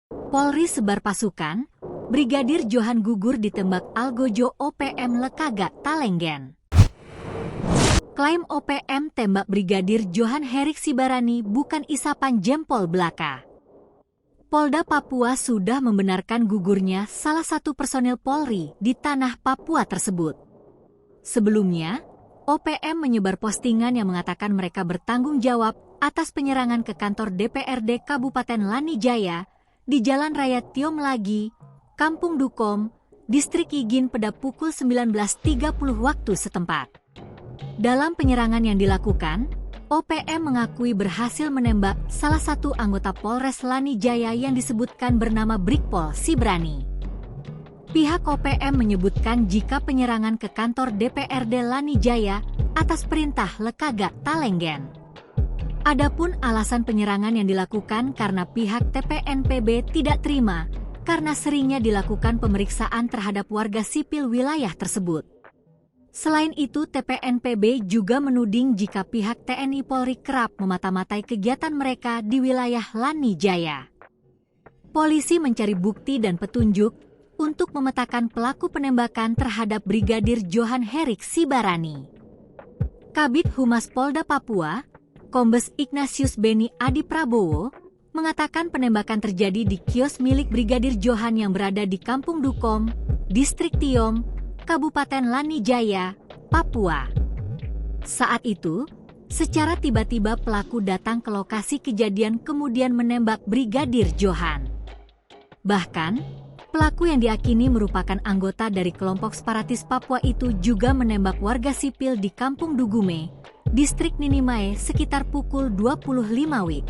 Polri sebar pasukan, Brigadir Johan gugur ditembak Algojo OPM Lekaga, Talenggen. Klaim OPM tembak Brigadir Johan Herik Sibarani bukan isapan jempol belaka. Polda Papua sudah membenarkan gugurnya salah satu personil Polri di tanah Papua tersebut. Sebelumnya, OPM menyebar postingan yang mengatakan mereka bertanggung jawab atas penyerangan ke kantor DPRD Kabupaten Lanijaya di Jalan Raya Tiom Lagi, Kampung Dukom, Distrik Igin pada pukul 19.30 waktu setempat. Dalam penyerangan yang dilakukan, OPM mengakui berhasil menembak salah satu anggota Polres Lanijaya yang disebutkan bernama Brigpol Sibrani. Pihak OPM menyebutkan jika penyerangan ke kantor DPRD Lanijaya atas perintah Lekaga, Talenggen. Adapun alasan penyerangan yang dilakukan karena pihak TPNPB tidak terima karena seringnya dilakukan pemeriksaan terhadap warga sipil wilayah tersebut. Selain itu, TPNPB juga menuding jika pihak TNI Polri kerap memata-matai kegiatan mereka di wilayah Lanijaya. Polisi mencari bukti dan petunjuk untuk memetakan pelaku penembakan terhadap Brigadir Johan Herik Sibarani. Kabid Humas Polda Papua, Kombes Ignatius Beni Adi Prabowo, mengatakan penembakan terjadi di kios milik Brigadir Johan yang berada di Kampung Dukom, Distrik Tiom, Kabupaten Lanijaya, Papua. Saat itu, secara tiba-tiba pelaku datang ke lokasi kejadian kemudian menembak Brigadir Johan. Bahkan, pelaku yang diakini merupakan anggota dari kelompok separatis Papua itu juga menembak warga sipil di Kampung Dugume, Distrik Ninimae sekitar pukul 25 WIB.